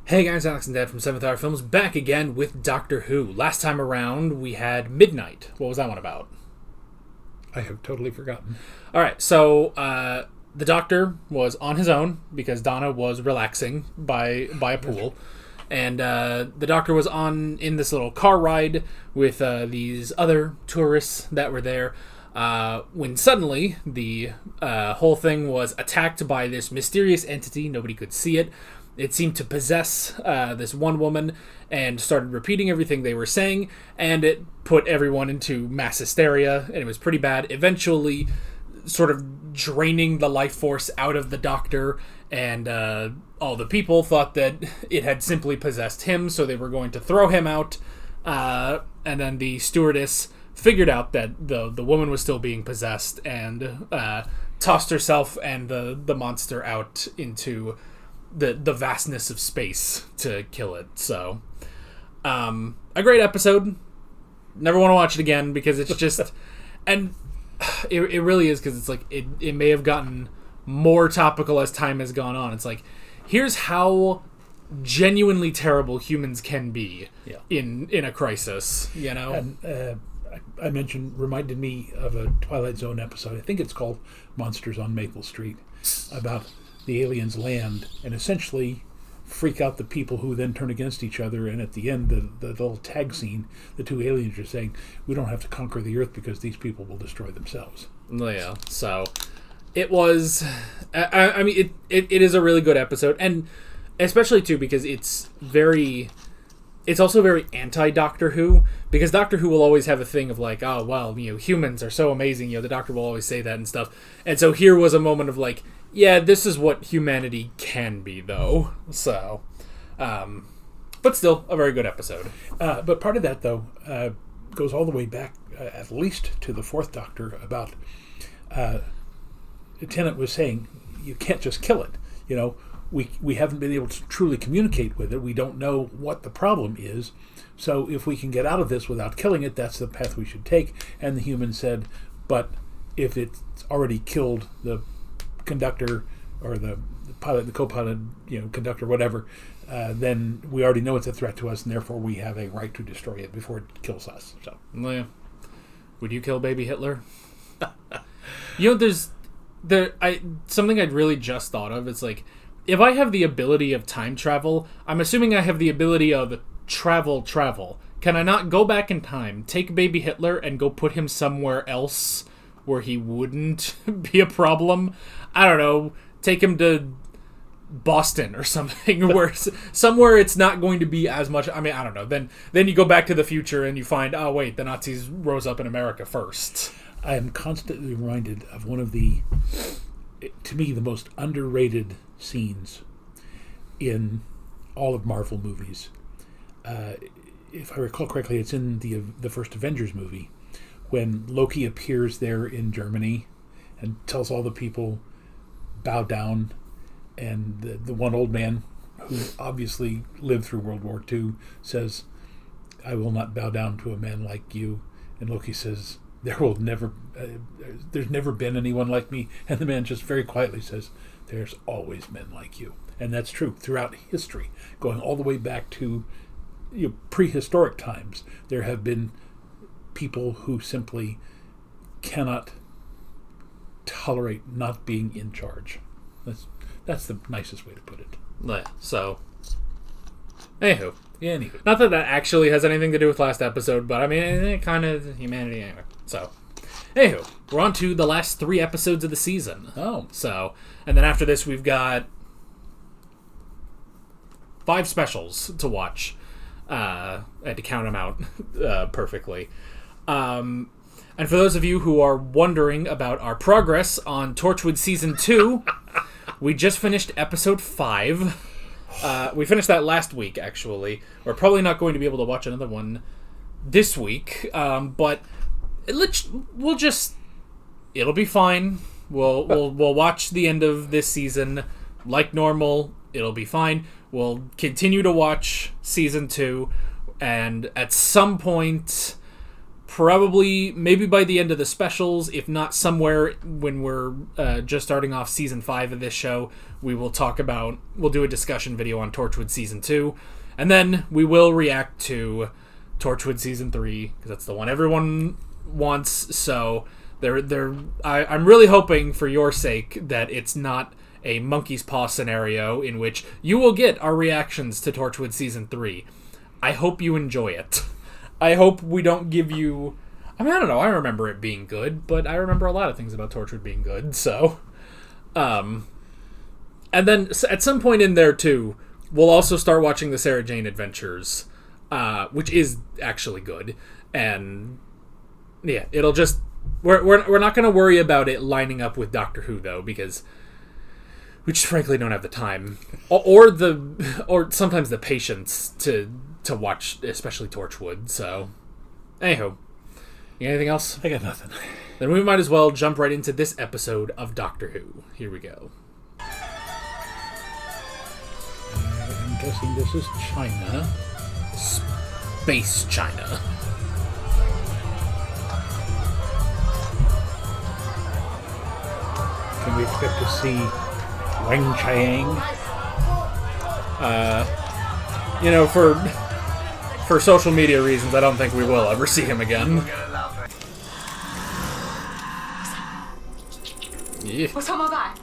Hey guys, Alex and Dad from 7th Hour Films back again with Doctor Who. Last time around we had Midnight. What was that one about? I have totally forgotten. Alright, so the Doctor was on his own because Donna was relaxing by a pool. And the Doctor was in this little car ride with these other tourists that were there. When suddenly the whole thing was attacked by this mysterious entity. Nobody could see it. It seemed to possess this one woman and started repeating everything they were saying, and it put everyone into mass hysteria, and it was pretty bad. Eventually, sort of draining the life force out of the Doctor, and all the people thought that it had simply possessed him, so they were going to throw him out. And then the stewardess figured out that the woman was still being possessed and tossed herself and the monster out into the vastness of space to kill it. So, a great episode. Never want to watch it again because it's just, and it really is, because it's like it may have gotten more topical as time has gone on. It's like, here's how genuinely terrible humans can be in a crisis, you know? And I reminded me of a Twilight Zone episode. I think it's called Monsters on Maple Street, about the aliens land and essentially freak out the people who then turn against each other. And at the end, the little tag scene, the two aliens are saying, we don't have to conquer the Earth because these people will destroy themselves. Yeah, so it was, I mean, it is a really good episode, and especially too because it's also very anti-Doctor Who, because Doctor Who will always have a thing of like, oh, well, humans are so amazing, the Doctor will always say that and stuff. And so here was a moment of like, yeah, this is what humanity can be, though. So, but still, a very good episode. But part of that, though, goes all the way back, at least to the Fourth Doctor, about Tennant was saying, you can't just kill it. We haven't been able to truly communicate with it. We don't know what the problem is. So if we can get out of this without killing it, that's the path we should take. And the human said, but if it's already killed the conductor or the pilot, the co-pilot, conductor, whatever, then we already know it's a threat to us, and therefore we have a right to destroy it before it kills us. So, yeah. Would you kill baby Hitler? There's something I'd really just thought of. It's like, if I have the ability of time travel, I'm assuming I have the ability of travel. Can I not go back in time, take baby Hitler, and go put him somewhere else where he wouldn't be a problem? I don't know, take him to Boston or something, where somewhere it's not going to be as much. I mean, I don't know. Then you go back to the future and you find, oh wait, the Nazis rose up in America first. I am constantly reminded of one of the, to me, the most underrated scenes in all of Marvel movies. If I recall correctly, it's in the first Avengers movie, when Loki appears there in Germany and tells all the people, bow down, and the one old man who obviously lived through World War II says, I will not bow down to a man like you. And Loki says, there's never been anyone like me. And the man just very quietly says, there's always men like you. And that's true throughout history, going all the way back to prehistoric times. There have been people who simply cannot tolerate not being in charge. That's the nicest way to put it. Yeah, so, anywho. Anywho. Not that actually has anything to do with last episode, but I mean, it kind of humanity anyway. So, anywho, we're on to the last 3 episodes of the season. Oh. So, and then after this, we've got 5 specials to watch. I had to count them out perfectly. And for those of you who are wondering about our progress on Torchwood Season 2, we just finished Episode 5. We finished that last week, actually. We're probably not going to be able to watch another one this week, but it'll be fine. We'll watch the end of this season like normal. It'll be fine. We'll continue to watch Season 2, and at some point, probably maybe by the end of the specials, if not somewhere when we're just starting off season 5 of this show, we'll do a discussion video on Torchwood season 2, and then we will react to Torchwood season 3 because that's the one everyone wants. So I'm really hoping for your sake that it's not a monkey's paw scenario in which you will get our reactions to Torchwood season 3. I hope you enjoy it. I hope we don't give you... I mean, I don't know. I remember it being good, but I remember a lot of things about Torchwood being good, so... And then, at some point in there, too, we'll also start watching the Sarah Jane Adventures, which is actually good. And, yeah, it'll just... We're not going to worry about it lining up with Doctor Who, though, because we just frankly don't have the time. Or sometimes the patience to watch, especially Torchwood, so... Anywho, anything else? I got nothing. Then we might as well jump right into this episode of Doctor Who. Here we go. I'm guessing this is China. Space China. Can we expect to see Wang Chiang? For social media reasons, I don't think we will ever see him again. Yeah. What's on my back?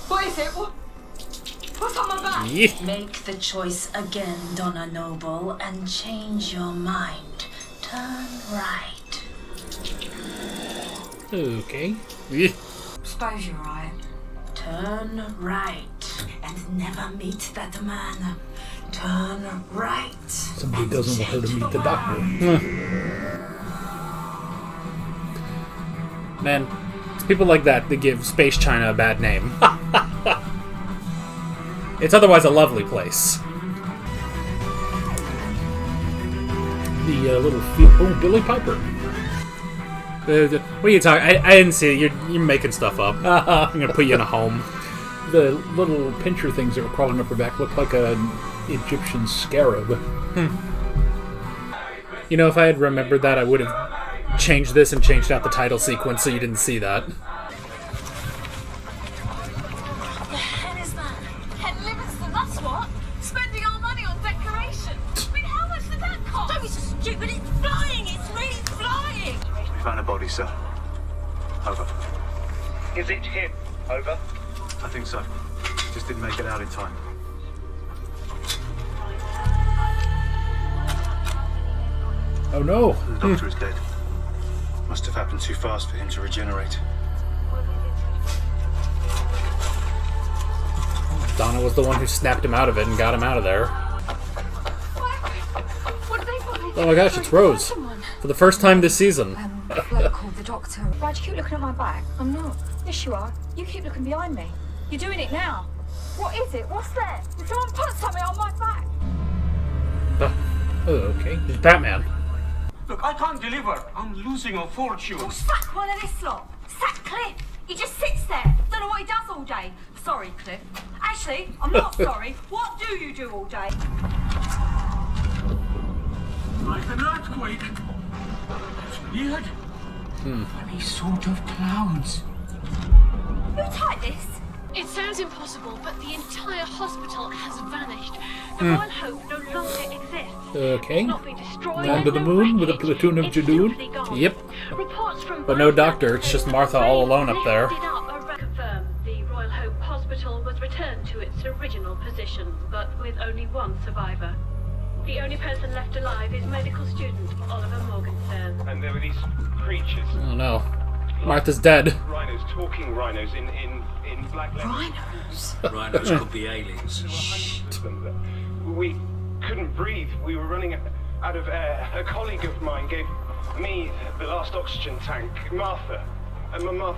What is it? What's on my back? Yeah. Make the choice again, Donna Noble, and change your mind. Turn right. Okay. Yeah. Suppose you're right. Turn right, and never meet that man. Turn right. Somebody doesn't want her to meet the doctor. Man, it's people like that give Space China a bad name. It's otherwise a lovely place. The little field... Oh, Billy Piper. What are you talking? I didn't see it. You're making stuff up. I'm gonna put you in a home. The little pincher things that were crawling up her back look like an Egyptian scarab. You know, if I had remembered that, I would have changed this and changed out the title sequence so you didn't see that. The hell is that? Head Livingston, that's what? Spending our money on decoration. I mean, how much did that cost? Don't be so stupid. It's flying. It's really flying. We found a body, sir. Over. Is it him? Over. I think so. Just didn't make it out in time. Oh no! The doctor is dead. Must have happened too fast for him to regenerate. Donna was the one who snapped him out of it and got him out of there. What did they find? Oh my gosh, it's Rose. For the first time this season. The bloke called the doctor. Why'd you keep looking at my back? I'm not. Yes, you are. You keep looking behind me. You're doing it now. What is it? What's there? Did someone put something on my back? Oh, okay. It's Batman. Look, I can't deliver. I'm losing a fortune. Well, sack one of this lot. Sack Cliff. He just sits there. Don't know what he does all day. Sorry, Cliff. Actually, I'm not sorry. What do you do all day? Like an earthquake. It's weird. Funny sort of clouds. Who typed this? It sounds impossible, but the entire hospital has vanished. The Royal Hope no longer exists. Okay. It's not been destroyed. Land to the moon with a platoon of It's Judoon? simply gone. Yep. Reports from But no doctor, it's just Martha all alone up there. Confirmed the Royal Hope Hospital was returned to its original position, but with only one survivor. The only person left alive is medical student Oliver Morgenstern. And there were these creatures. Oh no. Martha's dead. Rhinos, talking rhinos in black leather. Rhinos. Rhinos could be aliens. Hundreds of them. We couldn't breathe. We were running out of air. A colleague of mine gave me the last oxygen tank, Martha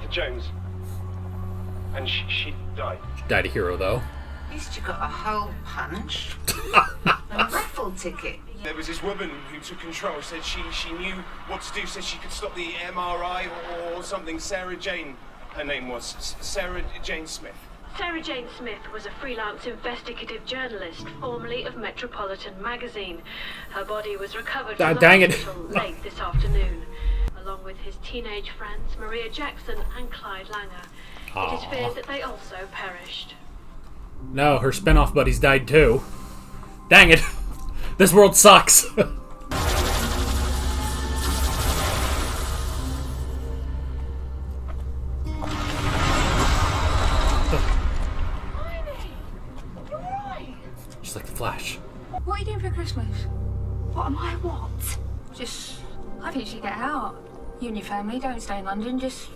Jones. And she died. Died a hero, though. At least you got a hole punch. A raffle ticket. There was this woman who took control, said she knew what to do, said she could stop the MRI or something. Sarah Jane, her name was. Sarah Jane Smith. Sarah Jane Smith was a freelance investigative journalist, formerly of Metropolitan magazine. Her body was recovered from the dang it. hospital late this afternoon, along with his teenage friends Maria Jackson and Clyde Langer. It is feared that they also perished. No, her spin-off buddies died too. Dang it. This world sucks. Just like the Flash. What are you doing for Christmas? What am I what? Just, I think you should get out. You and your family don't stay in London, just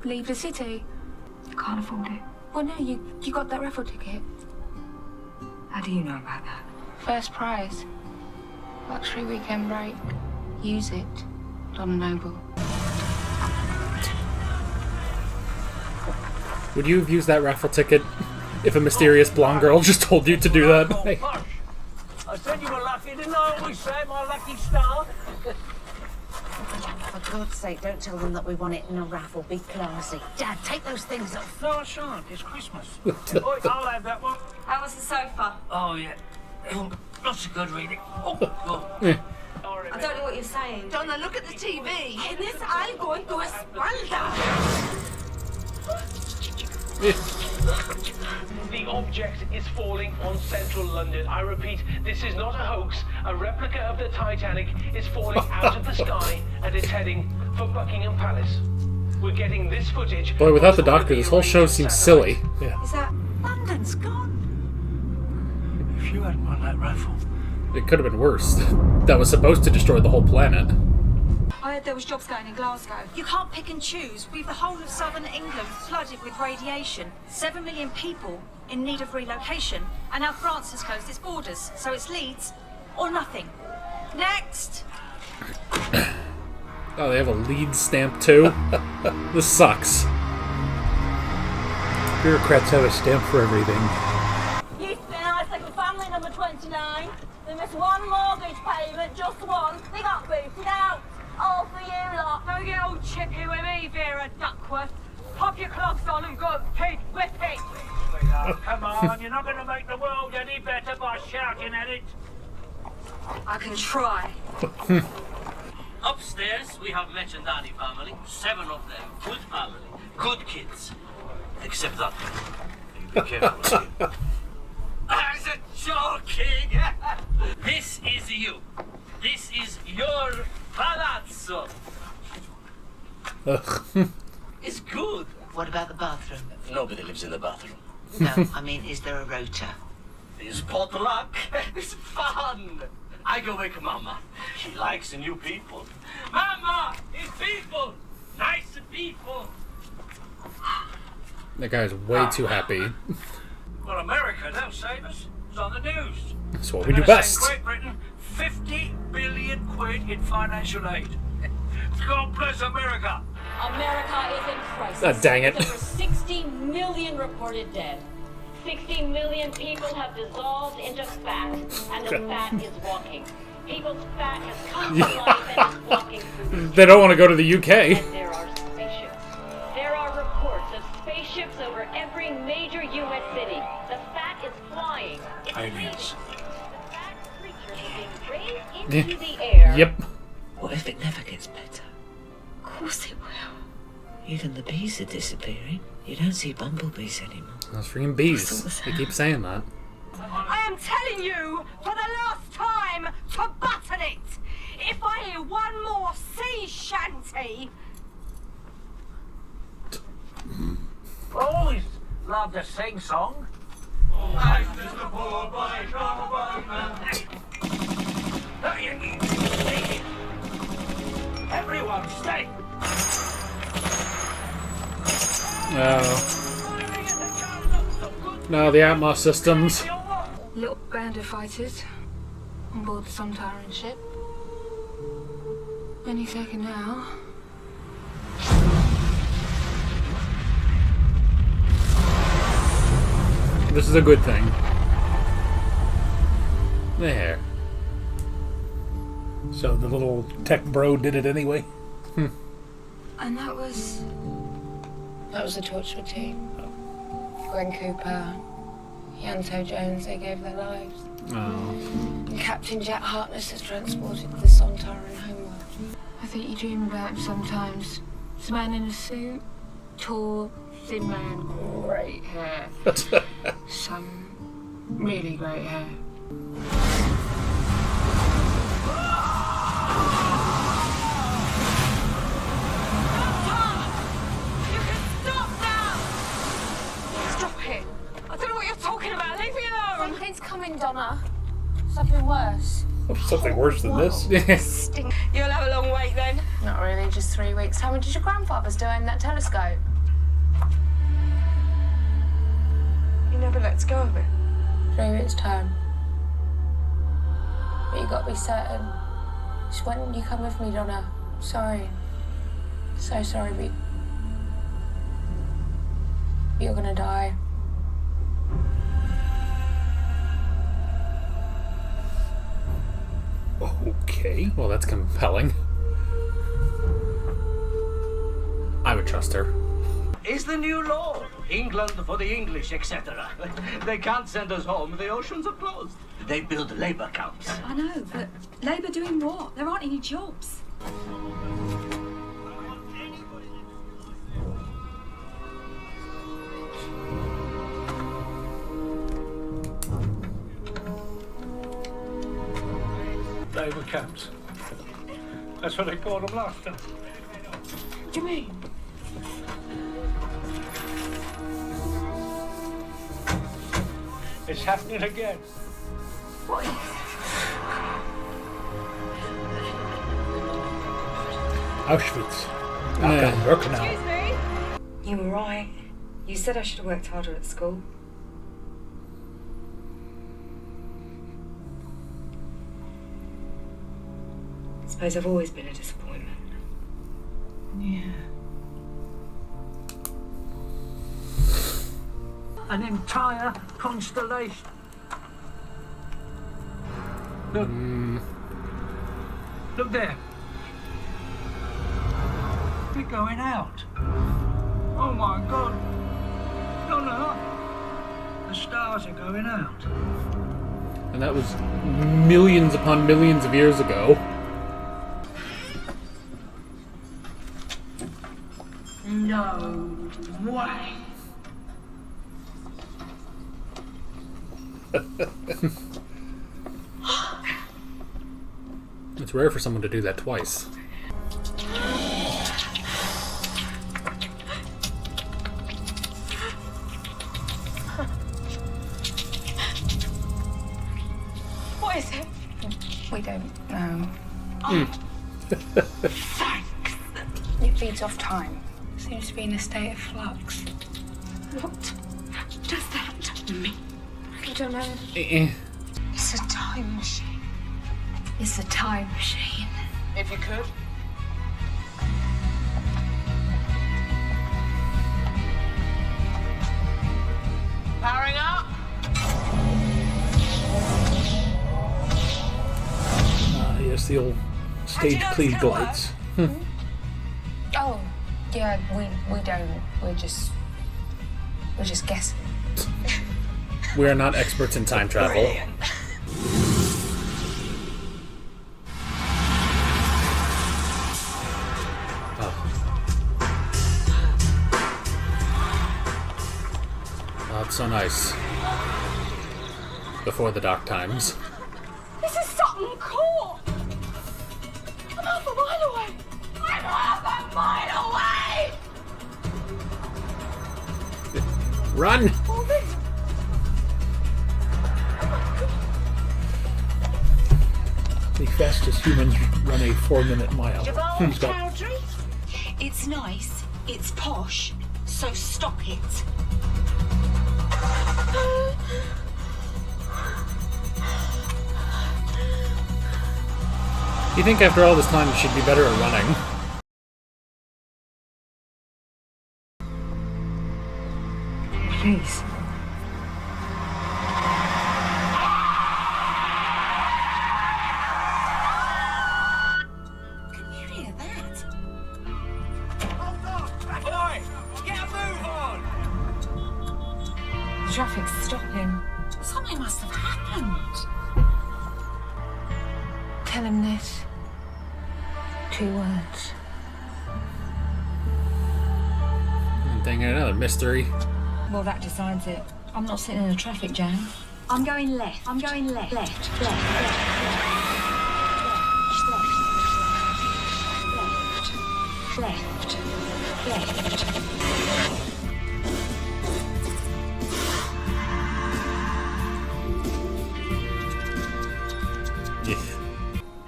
leave the city. Can't afford it. Well, no, you got that raffle ticket. How do you know about that? First prize. Luxury weekend break. Use it. Donna Noble. Would you have used that raffle ticket if a mysterious blonde girl just told you to do that? Hey. I said you were lucky, didn't I always say, my lucky star? For God's sake, don't tell them that we won it in a raffle. Be classy. Dad, take those things off. No, I shan't. It's Christmas. Oi, I'll have that one. How was the sofa? Oh, yeah. Lots of good reading. Oh, I don't know what you're saying. Donna, look at the TV. In this, I'm going to Espalda. The object is falling on central London. I repeat, this is not a hoax. A replica of the Titanic is falling out of the sky and is heading for Buckingham Palace. We're getting this footage. Boy, without the Doctor, this whole show seems silly. Yeah. Is that... London's gone. if you hadn't won that raffle. It could have been worse. That was supposed to destroy the whole planet. I heard there was jobs going in Glasgow. You can't pick and choose. We've the whole of southern England flooded with radiation. 7 million people in need of relocation. And now France has closed its borders. So it's Leeds or nothing. Next! Oh, they have a lead stamp too? This sucks. Bureaucrats have a stamp for everything. Used to be a nice little family, number 29. They missed one mortgage payment, just one. They got booted out. All for you lot. Don't get all chippy with me, Vera Duckworth. Pop your clogs on and go pig whip it. Sweetheart, come on, you're not going to make the world any better by shouting at it. I can try. Upstairs, we have Mechandani family. 7 of them. Good family. Good kids. Except that one. You be careful. I'm joking. This is you. This is your palazzo. It's good. What about the bathroom? Nobody lives in the bathroom. No, I mean, is there a rota? It's potluck. It's fun. I go wake Mama. She likes new people. Mama, it's people. Nice people. That guy's way too happy. Well, America, they'll save us. It's on the news. That's what They're we do gonna best. send Great Britain 50 billion quid in financial aid. God bless America. America is in crisis. Ah, dang it. With over 60 million reported dead. 60 million people have dissolved into fat, and the fat is walking. People's fat has come to life and is walking through. They don't want to go to the UK. And there are spaceships. There are reports of spaceships over every major U.S. city. The fat is flying. It's Aliens. the fat creatures are being raised into the air. Yep. What if it never gets better? Of course it will. Even the bees are disappearing. You don't see bumblebees anymore. Those freaking bees. They keep saying that. I am telling you for the last time to button it. If I hear one more sea shanty, Always love to sing song. Everyone stay. No, the Atmos systems. little band of fighters on board the Sontaran ship. Any second now. This is a good thing. There. So the little tech bro did it anyway? And that was the torture team. Gwen Cooper, Yanto Jones, they gave their lives. Oh. And Captain Jack Harkness has transported the Sontaran homeward. I think you dream about him sometimes. It's a man in a suit, tall, thin man, great hair. Some really great hair. You can stop now! Stop it! I don't know what you're talking about. Leave me alone! Something's coming, Donna. Something worse. Something worse than this. Stink. You'll have a long wait then. Not really, just 3 weeks. How much did your grandfather's doing that telescope? He never lets go of it. 3 weeks' time. But you gotta be certain. Just when you come with me, Donna. Sorry. So sorry, but you're gonna die. Okay. Well, that's compelling. I would trust her. Is the new law. England for the English, etc. They can't send us home. The oceans are closed. They build labour camps. I know, but Labour doing what? There aren't any jobs. Labour camps. That's what they called them last time. What do you mean? It's happening again. What? Auschwitz. Yeah. Birkenau. Excuse me? You were right. You said I should have worked harder at school. I suppose I've always been a disappointment. Yeah. An entire constellation. Look. Look there. We're going out. Oh my God. No, no. The stars are going out. And that was millions upon millions of years ago. No way. It's rare for someone to do that twice. What is it? We don't know. Thanks. It feeds off time. Seems to be in a state of flux. What does that mean? I don't know. It's a time machine. It's a time machine. If you could. Powering up. Yes, the old stage clean lights. Oh, yeah, we don't. We're just guessing. We are not experts in time travel. Brilliant. Oh, it's so nice. Before the dark times. This is something cool. I'm half a mile away. I'm half a mile away. Run! The fastest humans run a 4-minute mile. Javon Cowdrey, it's nice, it's posh, so stop it. You think after all this time you should be better at running? Please. Can you hear that? Oi! Get a move on! traffic's stopping. Something must have happened. Tell him this. 2 words. I'm thinking another mystery. Well, that decides it. I'm not sitting in a traffic jam. I'm going left. I'm going left. Left. Left. Left. Left.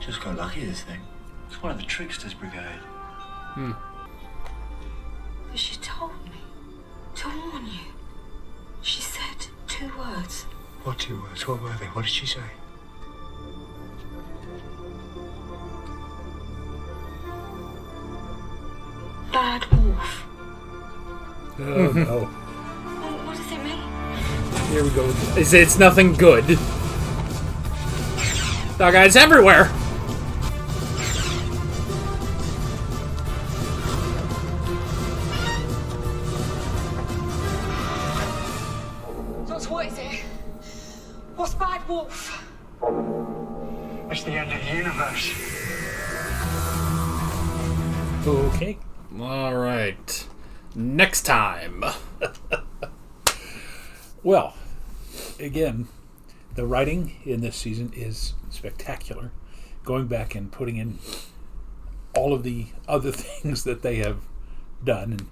Just got lucky, this thing. It's one of the tricksters' brigade. But she told me to warn you. She said 2 words. What 2 words? What were they? What did she say? Bad wolf. Oh, no. What does it mean? Here we go. It's nothing good. Dog eyes everywhere. So what is it? What's Bad Wolf? It's the end of the universe. Okay. All right. Next time. Well, again, the writing in this season is spectacular. Going back and putting in all of the other things that they have done, and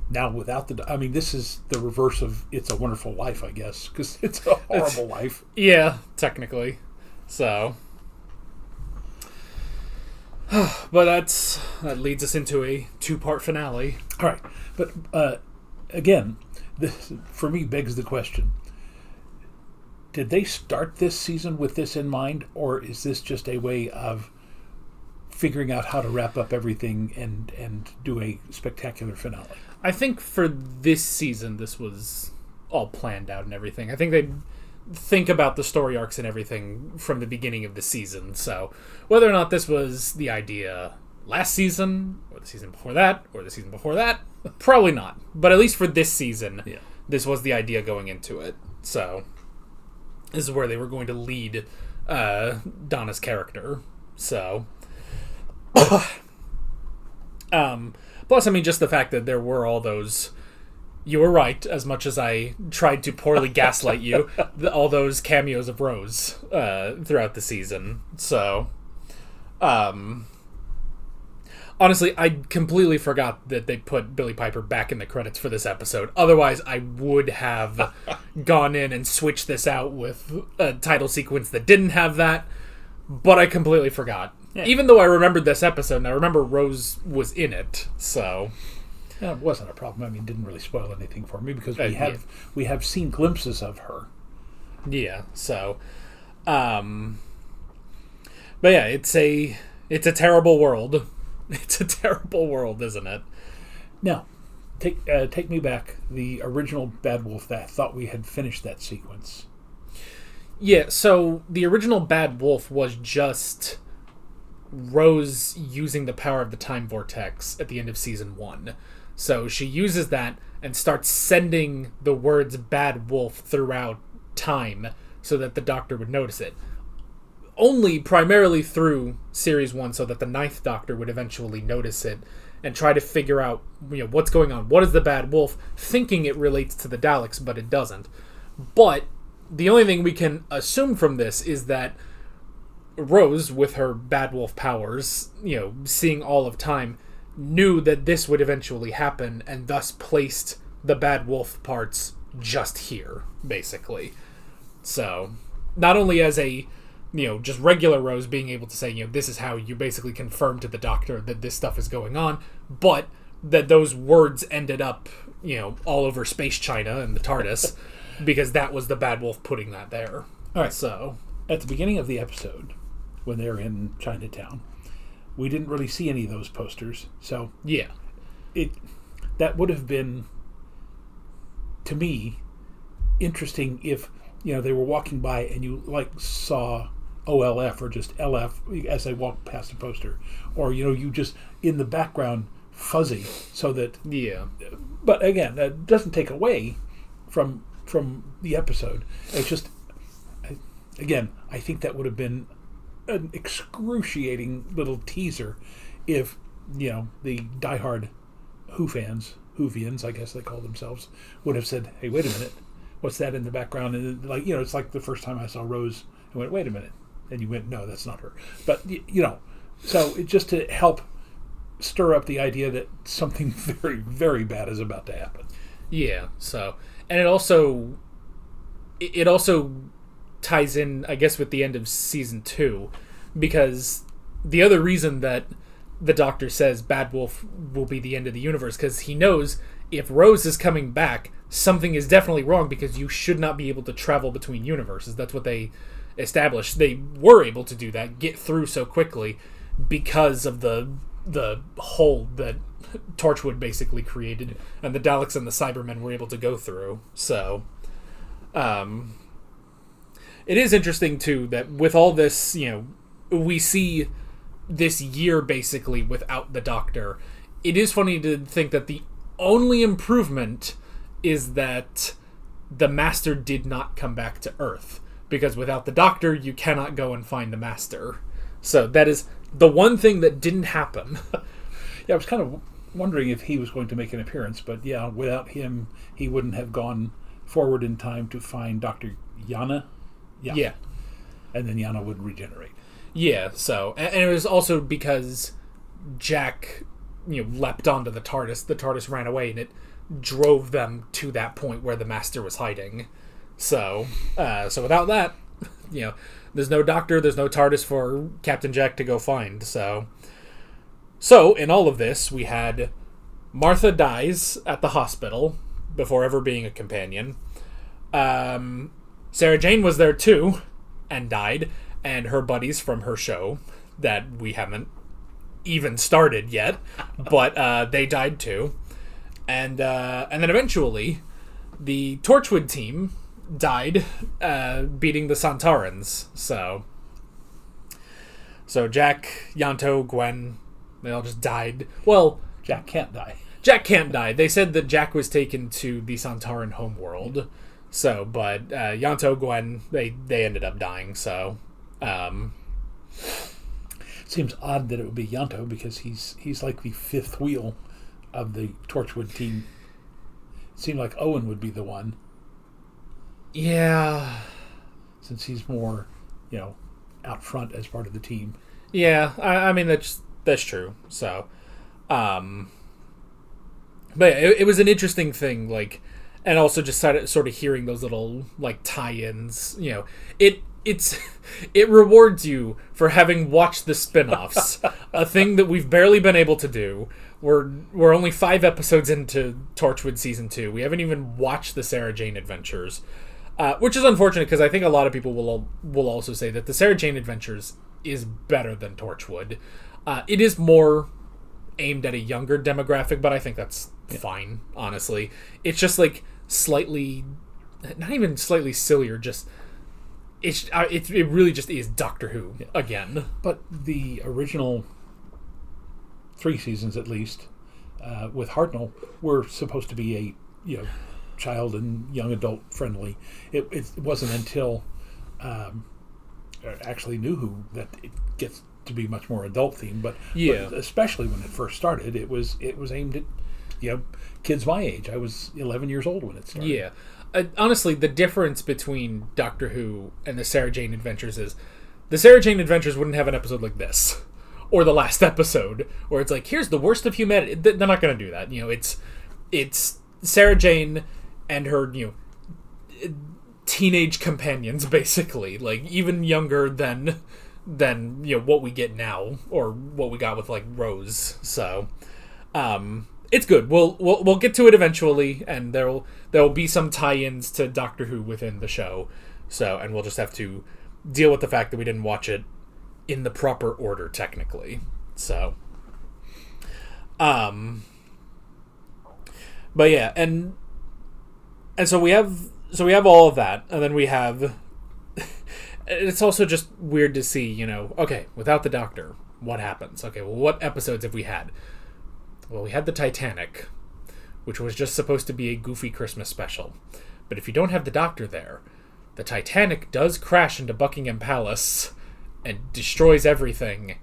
now without the... I mean, this is the reverse of It's a Wonderful Life, I guess, because it's a horrible life. Yeah, technically. So... But that leads us into a 2-part finale. All right. But, again, this, for me, begs the question. Did they start this season with this in mind, or is this just a way of figuring out how to wrap up everything and do a spectacular finale? I think for this season, this was all planned out and everything. I think they think about the story arcs and everything from the beginning of the season. So whether or not this was the idea last season, or the season before that, or the season before that, probably not. But at least for this season, this was the idea going into it. So this is where they were going to lead Donna's character. So plus, I mean, just the fact that there were all those... You were right, as much as I tried to poorly gaslight you, all those cameos of Rose throughout the season. So, honestly, I completely forgot that they put Billie Piper back in the credits for this episode. Otherwise, I would have gone in and switched this out with a title sequence that didn't have that, but I completely forgot. Yeah. Even though I remembered this episode, and I remember Rose was in it, so... Yeah, it wasn't a problem. I mean, it didn't really spoil anything for me because we have seen glimpses of her. Yeah, so... But yeah, it's a terrible world. It's a terrible world, isn't it? Now, take me back. The original Bad Wolf, I thought we had finished that sequence. Yeah, so the original Bad Wolf was just Rose using the power of the time vortex at the end of season 1. So she uses that and starts sending the words Bad Wolf throughout time so that the Doctor would notice it. Only primarily through series 1 so that the 9th Doctor would eventually notice it and try to figure out, what's going on. What is the Bad Wolf? Thinking it relates to the Daleks, but it doesn't. But the only thing we can assume from this is that Rose, with her Bad Wolf powers, seeing all of time, knew that this would eventually happen and thus placed the Bad Wolf parts just here, basically. So, not only as a, just regular Rose being able to say, this is how you basically confirm to the Doctor that this stuff is going on, but that those words ended up, all over Space China and the TARDIS, because that was the Bad Wolf putting that there. All right. So, at the beginning of the episode, when they're in Chinatown, we didn't really see any of those posters. So yeah, that would have been, to me, interesting if they were walking by and you saw OLF or just LF as they walked past a poster, or you just in the background fuzzy so that yeah. But again, that doesn't take away from from the episode. It's just, again, I think that would have been an excruciating little teaser if, the diehard Whovians, I guess they call themselves, would have said, hey, wait a minute, what's that in the background? And it's like the first time I saw Rose, I went, wait a minute. And you went, no, that's not her. But, so it just to help stir up the idea that something very, very bad is about to happen. Yeah, so, and it also ties in, I guess, with the end of season 2, because the other reason that the Doctor says Bad Wolf will be the end of the universe, because he knows if Rose is coming back, something is definitely wrong, because you should not be able to travel between universes. That's what they established. They were able to do that, get through so quickly, because of the hole that Torchwood basically created, and the Daleks and the Cybermen were able to go through. So, it is interesting, too, that with all this, we see this year basically without the Doctor. It is funny to think that the only improvement is that the Master did not come back to Earth, because without the Doctor you cannot go and find the Master. So that is the one thing that didn't happen. Yeah, I was kind of wondering if he was going to make an appearance, but yeah, without him he wouldn't have gone forward in time to find Dr. Yana. Yeah. And then Yana would regenerate. Yeah, so, and it was also because Jack, leapt onto the TARDIS ran away, and it drove them to that point where the Master was hiding. So without that, there's no Doctor, there's no TARDIS for Captain Jack to go find. So in all of this, we had Martha dies at the hospital before ever being a companion. Sarah Jane was there too, and died. And her buddies from her show that we haven't even started yet, but they died too. And then eventually, the Torchwood team died beating the Santarans. So Jack, Yanto, Gwen, they all just died. Well, Jack can't die. Jack can't die. They said that Jack was taken to the Santaran homeworld. So, but Yanto, Gwen, they ended up dying, so... Seems odd that it would be Yanto, because he's like the fifth wheel of the Torchwood team. It seemed like Owen would be the one. Yeah. Since he's more, out front as part of the team. Yeah, I mean, that's true. So, but yeah, it was an interesting thing, and also just sort of hearing those little, tie-ins, it rewards you for having watched the spin-offs, a thing that we've barely been able to do. We're only 5 episodes into Torchwood Season 2. We haven't even watched the Sarah Jane Adventures, which is unfortunate, because I think a lot of people will also say that the Sarah Jane Adventures is better than Torchwood. It is more aimed at a younger demographic, but I think that's fine, honestly. It's just, slightly... not even slightly sillier, just... It really just is Doctor Who again. But the original 3 seasons, at least, with Hartnell, were supposed to be a child and young adult friendly. It wasn't until actually New Who that it gets to be much more adult themed. But especially when it first started, it was aimed at kids my age. I was 11 years old when it started. Yeah. Honestly, the difference between Doctor Who and the Sarah Jane Adventures is the Sarah Jane Adventures wouldn't have an episode like this, or the last episode, where it's here's the worst of humanity. They're not going to do that. It's Sarah Jane and her teenage companions, basically, even younger than what we get now, or what we got with Rose. So, it's good. We'll get to it eventually, and there will be some tie-ins to Doctor Who within the show. So, and we'll just have to deal with the fact that we didn't watch it in the proper order, technically. So, but yeah, and so we have all of that, and then we have. It's also just weird to see, okay, without the Doctor, what happens? Okay, well, what episodes have we had? Well, we had the Titanic, which was just supposed to be a goofy Christmas special. But if you don't have the Doctor there, the Titanic does crash into Buckingham Palace and destroys everything.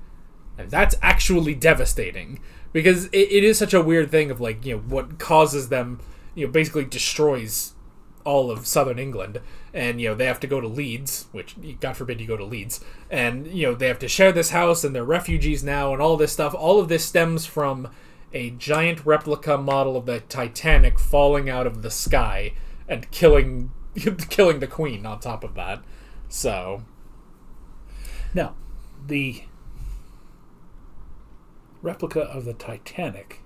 And that's actually devastating. Because it is such a weird thing of, like, you know, what causes them, you know, basically destroys all of southern England. And, you know, they have to go to Leeds, which, God forbid you go to Leeds. And, you know, they have to share this house, and they're refugees now, and all this stuff. All of this stems from a giant replica model of the Titanic falling out of the sky and killing the Queen on top of that. So... Now, the replica of the Titanic,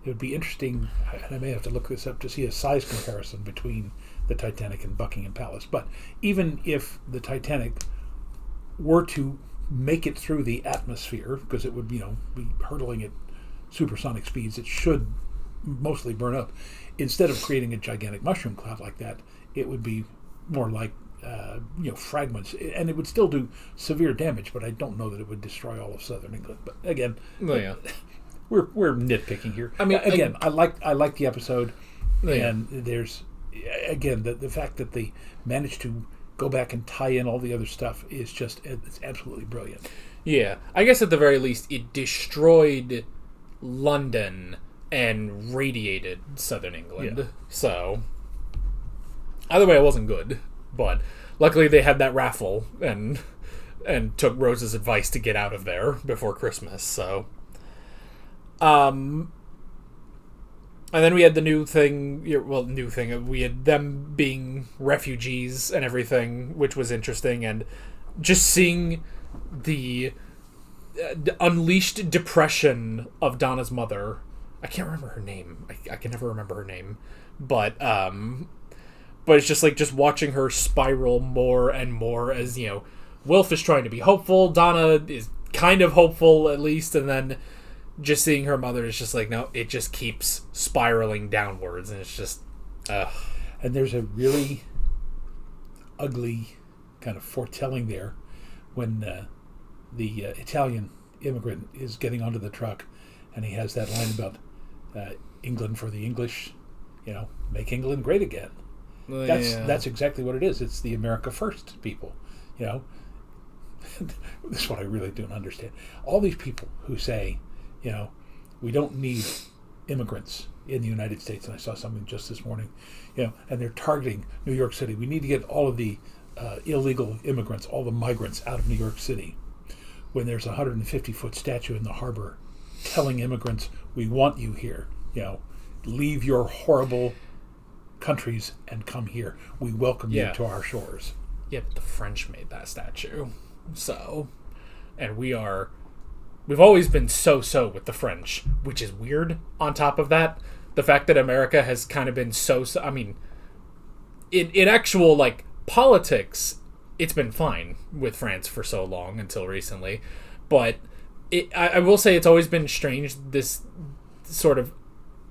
it would be interesting, and I may have to look this up to see a size comparison between the Titanic and Buckingham Palace, but even if the Titanic were to make it through the atmosphere, because it would, you know, be hurtling at supersonic speeds, it should mostly burn up. Instead of creating a gigantic mushroom cloud like that, it would be more like you know, fragments, and it would still do severe damage, but I don't know that it would destroy all of southern England. But again, we're nitpicking here. I mean, again, I like the episode, and there's again the fact that they managed to go back and tie in all the other stuff is just, it's absolutely brilliant. Yeah, I guess at the very least it destroyed London and radiated southern England. Yeah. So either way, it wasn't good. But luckily they had that raffle and took Rose's advice to get out of there before Christmas. So, and then we had the new thing. We had them being refugees and everything, which was interesting, and just seeing the unleashed depression of Donna's mother. I can't remember her name. I can never remember her name, but it's just like, just watching her spiral more and more as, you know, Wilf is trying to be hopeful, Donna is kind of hopeful at least, and then just seeing her mother is just like, no, it just keeps spiraling downwards, and it's just, ugh. And there's a really ugly kind of foretelling there when the Italian immigrant is getting onto the truck, and he has that line about England for the English, you know, make England great again. That's exactly what it is. It's the America First people, you know. This is what I really don't understand. All these people who say, you know, we don't need immigrants in the United States, and I saw something just this morning, you know, and they're targeting New York City. We need to get all of the illegal immigrants, all the migrants out of New York City. When there's a 150-foot statue in the harbor telling immigrants, we want you here, you know, leave your horrible countries and come here. We welcome you to our shores. Yeah, but the French made that statue. So, and we've always been so with the French, which is weird. On top of that, the fact that America has kind of been so I mean, in actual, like, politics, it's been fine with France for so long until recently. But I will say it's always been strange, this sort of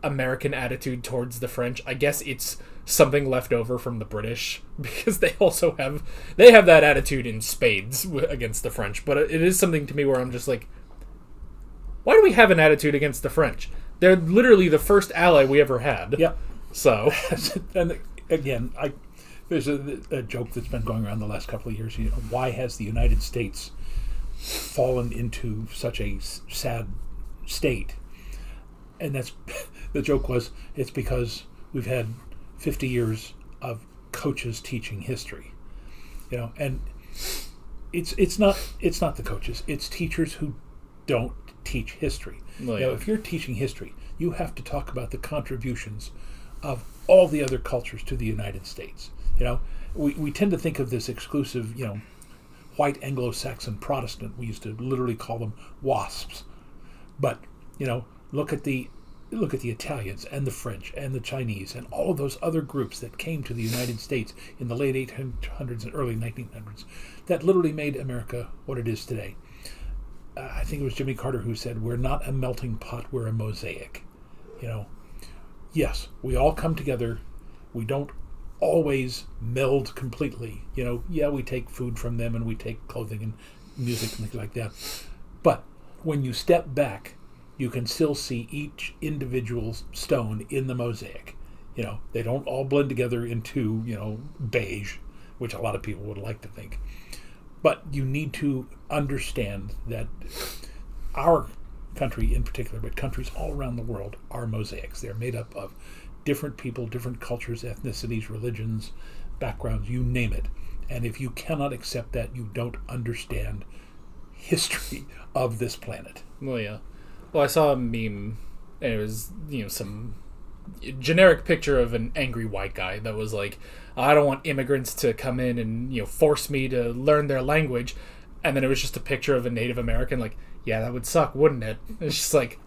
American attitude towards the French. I guess it's something left over from the British, because they also have that attitude in spades against the French. But it is something to me where I'm just like, why do we have an attitude against the French? They're literally the first ally we ever had. Yeah. So, and again, there's a joke that's been going around the last couple of years. You know, why has the United States fallen into such a sad state? And that's the joke was, it's because we've had 50 years of coaches teaching history, you know, and it's not the coaches, it's teachers who don't teach history. You know, if you're teaching history, you have to talk about the contributions of all the other cultures to the United States. You know, we tend to think of this exclusive, you know, white Anglo-Saxon Protestant. We used to literally call them WASPs, but, you know, look at the Italians and the French and the Chinese and all of those other groups that came to the United States in the late 1800s and early 1900s that literally made America what it is today. I think it was Jimmy Carter who said, we're not a melting pot, we're a mosaic. You know, yes, we all come together. We don't always meld completely. You know, yeah, we take food from them and we take clothing and music and things like that. But when you step back, you can still see each individual stone in the mosaic. They don't all blend together into, beige, which a lot of people would like to think. But you need to understand that our country in particular, but countries all around the world, are mosaics. They're made up of different people, different cultures, ethnicities, religions, backgrounds, you name it. And if you cannot accept that, you don't understand history of this planet. Well, yeah. Well, I saw a meme, and it was, some generic picture of an angry white guy that was like, I don't want immigrants to come in and, force me to learn their language. And then it was just a picture of a Native American, like, yeah, that would suck, wouldn't it? It's just like,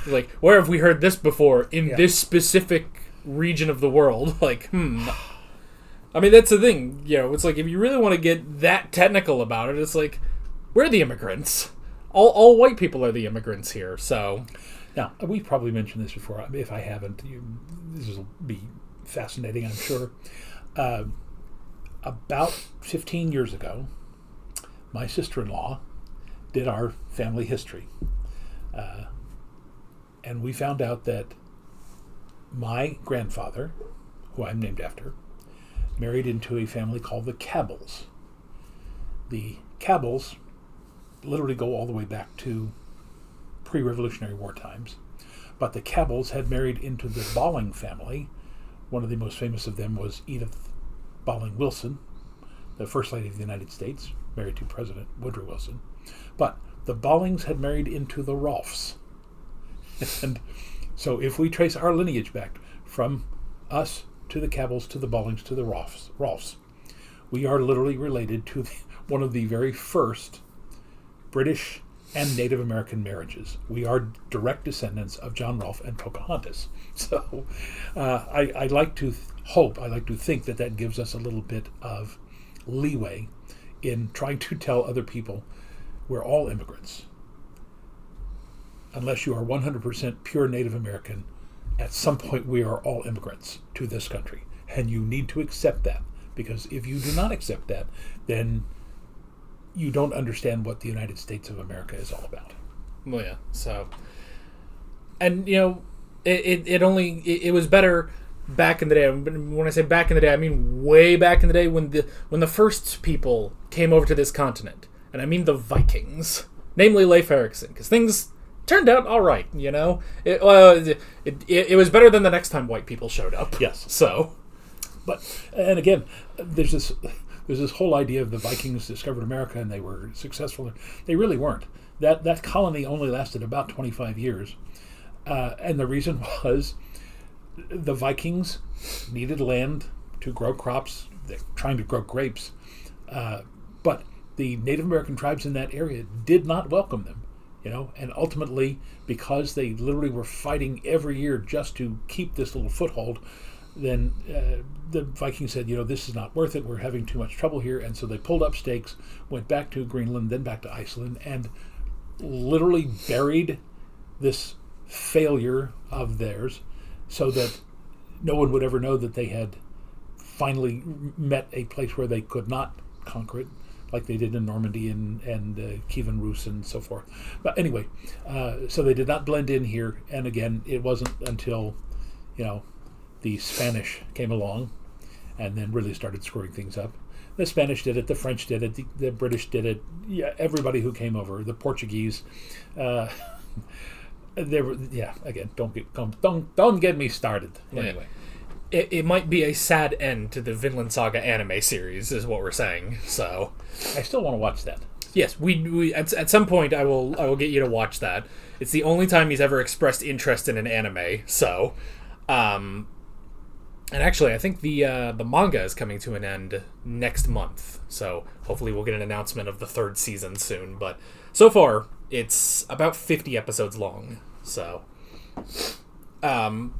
like, where have we heard this before in this specific region of the world? Like, I mean, that's the thing, it's like, if you really want to get that technical about it, it's like, we're the immigrants. All white people are the immigrants here, so... Now, we've probably mentioned this before. If I haven't, this will be fascinating, I'm sure. About 15 years ago, my sister-in-law did our family history. And we found out that my grandfather, who I'm named after, married into a family called the Cabells. The Cabells literally go all the way back to pre-Revolutionary War times. But the Cabells had married into the Bolling family. One of the most famous of them was Edith Bolling Wilson, the First Lady of the United States, married to President Woodrow Wilson. But the Bollings had married into the Rolfes. And so if we trace our lineage back from us to the Cabells to the Bollings to the Rolfes, we are literally related to one of the very first British and Native American marriages. We are direct descendants of John Rolfe and Pocahontas. So I like to think that gives us a little bit of leeway in trying to tell other people we're all immigrants. Unless you are 100% pure Native American, at some point we are all immigrants to this country. And you need to accept that, because if you do not accept that, then you don't understand what the United States of America is all about. Well, yeah. So, and it was better back in the day. When I say back in the day, I mean way back in the day when the first people came over to this continent, and I mean the Vikings, namely Leif Erikson, because things turned out all right. It was better than the next time white people showed up. Yes. So, and again, there's this whole idea of the Vikings discovered America and they were successful. They really weren't. That colony only lasted about 25 years. And the reason was the Vikings needed land to grow crops. They're trying to grow grapes. But the Native American tribes in that area did not welcome them. And ultimately, because they literally were fighting every year just to keep this little foothold, then the Vikings said, this is not worth it. We're having too much trouble here. And so they pulled up stakes, went back to Greenland, then back to Iceland, and literally buried this failure of theirs so that no one would ever know that they had finally met a place where they could not conquer it, like they did in Normandy and Kievan Rus and so forth. But anyway, so they did not blend in here. And again, it wasn't until, the Spanish came along and then really started screwing things up. The Spanish did it, the French did it, the British did it, everybody who came over, the Portuguese. Again, don't get me started. Anyway. It might be a sad end to the Vinland Saga anime series, is what we're saying. So, I still want to watch that. Yes, we at some point I will get you to watch that. It's the only time he's ever expressed interest in an anime. So, and actually, I think the manga is coming to an end next month. So hopefully we'll get an announcement of the third season soon. But so far, it's about 50 episodes long. So, the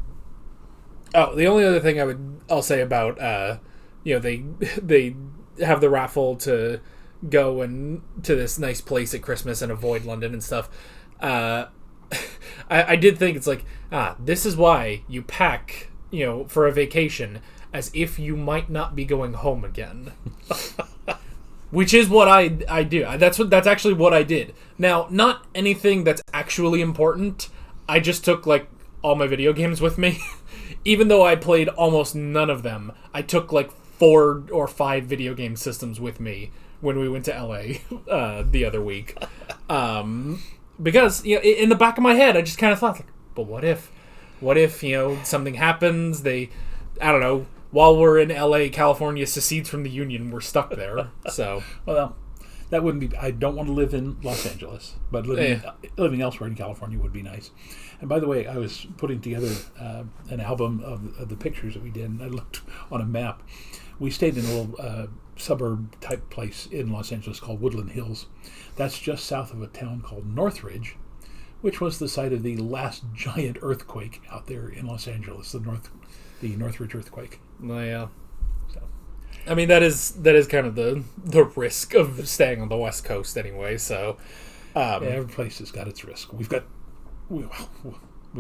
only other thing I'll say about they have the raffle to go and to this nice place at Christmas and avoid London and stuff. I did think it's like, this is why you pack, for a vacation as if you might not be going home again. Which is what I do. That's actually what I did. Now, not anything that's actually important. I just took all my video games with me even though I played almost none of them, I took like 4 or 5 video game systems with me when we went to LA the other week. Because, in the back of my head, I just kind of thought, like, but what if, something happens, I don't know, while we're in LA, California secedes from the Union, we're stuck there, so. Well, that wouldn't be, I don't want to live in Los Angeles, but living elsewhere in California would be nice. And by the way, I was putting together an album of the pictures that we did, and I looked on a map. We stayed in a little suburb-type place in Los Angeles called Woodland Hills. That's just south of a town called Northridge, which was the site of the last giant earthquake out there in Los Angeles, the Northridge earthquake. Oh, yeah. So, I mean, that is kind of the risk of staying on the West Coast anyway. So, every place has got its risk. We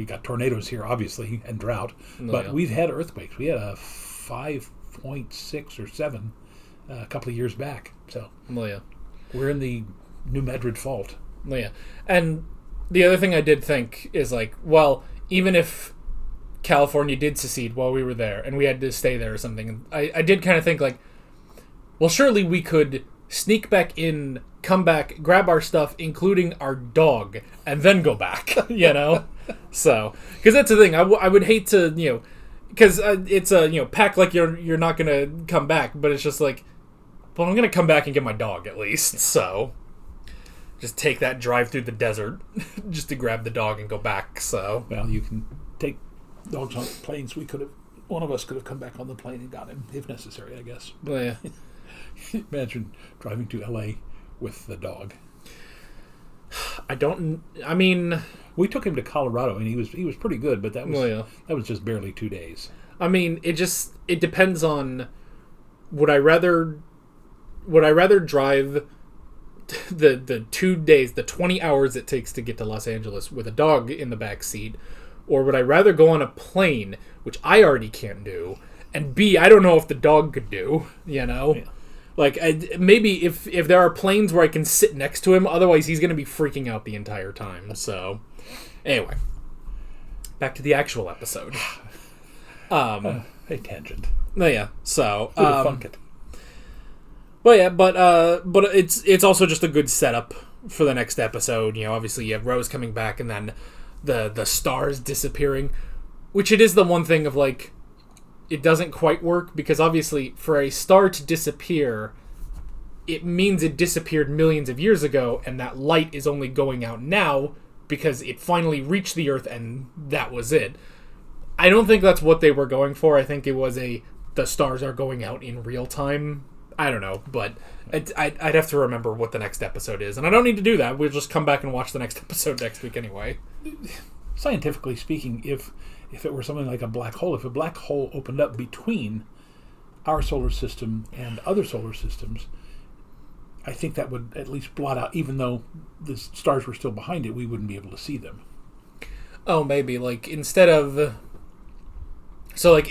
got tornadoes here, obviously, and drought, but we've had earthquakes. We had a 5.6 or 7 a couple of years back. So, we're in the New Madrid Fault. And the other thing I did think is, like, well, even if California did secede while we were there and we had to stay there or something, I did kind of think, like, well, surely we could sneak back in, come back, grab our stuff, including our dog, and then go back, So, because that's the thing, I would hate to, because it's a, pack like you're not going to come back, but it's just like, well, I'm going to come back and get my dog at least, so just take that drive through the desert just to grab the dog and go back, so. Well, you can take dogs on planes. One of us could have come back on the plane and got him, if necessary, I guess. Well, yeah. Imagine driving to LA with the dog. We took him to Colorado, and he was pretty good, but that was just barely 2 days. I mean, it depends on, would I rather drive the 2 days, the 20 hours it takes to get to Los Angeles with a dog in the back seat, or would I rather go on a plane, which I already can't do, and B, I don't know if the dog could do, Yeah. Like, maybe if there are planes where I can sit next to him, otherwise he's going to be freaking out the entire time. So, anyway, back to the actual episode. A tangent. Yeah, so Who'd have thunk it? Well, yeah, but it's also just a good setup for the next episode. Obviously you have Rose coming back, and then the stars disappearing, which it is the one thing of, like, it doesn't quite work, because obviously for a star to disappear, it means it disappeared millions of years ago, and that light is only going out now because it finally reached the Earth and that was it. I don't think that's what they were going for. I think it was the stars are going out in real time. I don't know, but I'd have to remember what the next episode is, and I don't need to do that. We'll just come back and watch the next episode next week anyway. Scientifically speaking, if it were something like a black hole, if a black hole opened up between our solar system and other solar systems, I think that would at least blot out, even though the stars were still behind it, we wouldn't be able to see them. Oh, maybe, instead of something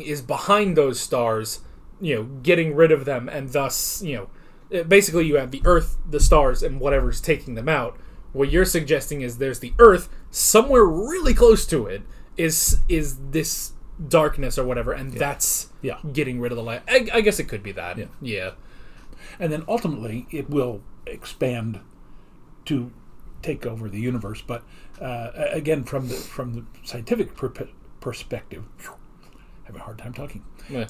is behind those stars, getting rid of them, and thus, basically you have the Earth, the stars, and whatever's taking them out. What you're suggesting is there's the Earth, somewhere really close to it is this darkness or whatever, and that's getting rid of the light. I guess it could be that. Yeah. And then ultimately it will expand to take over the universe. But again, from the scientific perspective, I have a hard time talking. Yeah.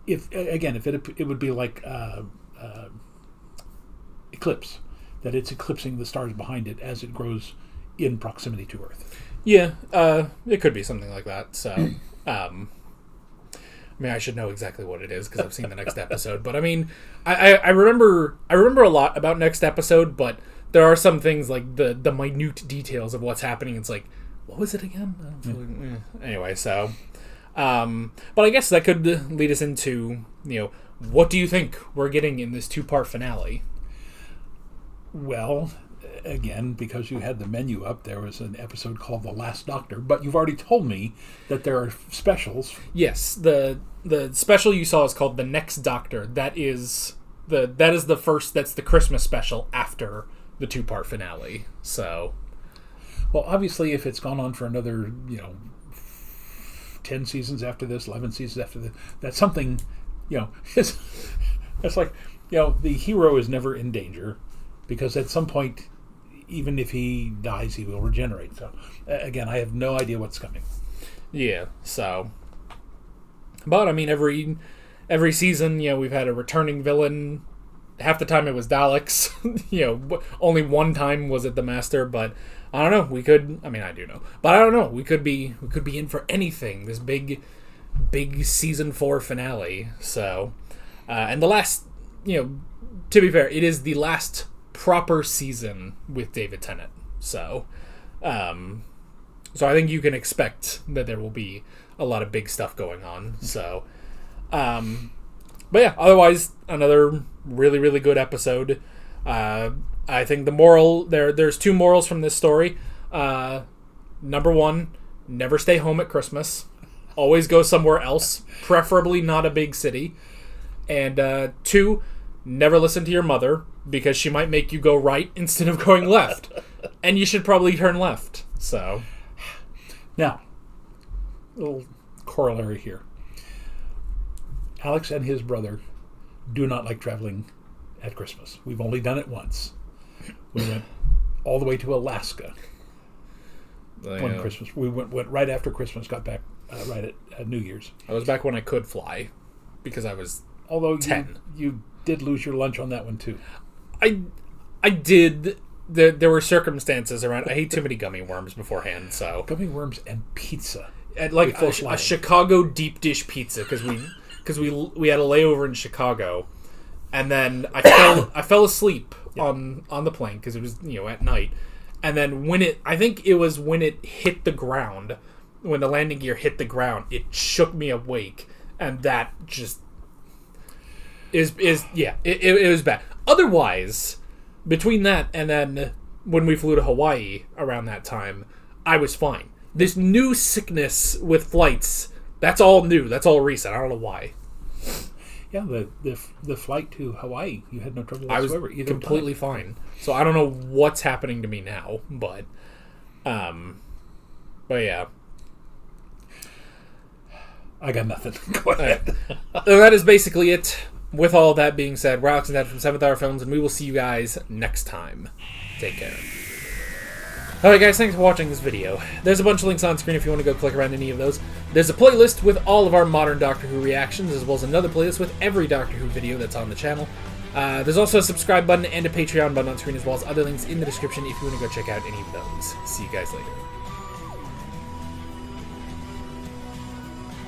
If it would be like eclipse, that it's eclipsing the stars behind it as it grows in proximity to Earth. Yeah, it could be something like that. So, I should know exactly what it is because I've seen the next episode. But I remember a lot about next episode, but there are some things like the minute details of what's happening. It's like, what was it again? Anyway, so, but I guess that could lead us into, what do you think we're getting in this 2-part finale? Well, again, because you had the menu up, there was an episode called The Last Doctor, but you've already told me that there are specials. Yes, the special you saw is called The Next Doctor. That is the first, that's the Christmas special after the 2-part finale. So, Well, obviously, if it's gone on for another, 10 seasons after this, 11 seasons after this, that's something, it's like, the hero is never in danger, because at some point, even if he dies, he will regenerate. So, again, I have no idea what's coming. Yeah, so... But, I mean, every season, we've had a returning villain. Half the time it was Daleks. Only one time was it the Master, but I don't know. I do know. But I don't know. We could be in for anything. This big season 4 finale. So, and the last, to be fair, it is the last proper season with David Tennant. So I think you can expect that there will be a lot of big stuff going on. So, but yeah, otherwise, another really, really good episode. I think the moral, there's 2 morals from this story. Number 1, never stay home at Christmas. Always go somewhere else, preferably not a big city. And 2, never listen to your mother, because she might make you go right instead of going left. And you should probably turn left. So, now, little corollary here. Alex and his brother do not like traveling at Christmas. We've only done it once. We went all the way to Alaska one Christmas. We went right after Christmas, got back right at New Year's. I was back when I could fly, because I was 10. You did lose your lunch on that one too. I did. There were circumstances around. I ate too many gummy worms beforehand, so gummy worms and pizza. And like a Chicago deep dish pizza, because we had a layover in Chicago, and then I fell asleep on the plane because it was at night, and then I think it was when it hit the ground, when the landing gear hit the ground, it shook me awake, and that just it was bad. Otherwise, between that and then when we flew to Hawaii around that time, I was fine. This new sickness with flights, that's all new. That's all recent. I don't know why. Yeah, the flight to Hawaii, you had no trouble whatsoever. I was completely fine. So I don't know what's happening to me now, but yeah. I got nothing. Go ahead. That is basically it. With all that being said, we're Alex and Dad from 7th Hour Films, and we will see you guys next time. Take care. Alright guys, thanks for watching this video. There's a bunch of links on screen if you want to go click around any of those. There's a playlist with all of our modern Doctor Who reactions, as well as another playlist with every Doctor Who video that's on the channel. There's also a subscribe button and a Patreon button on screen, as well as other links in the description if you want to go check out any of those. See you guys later.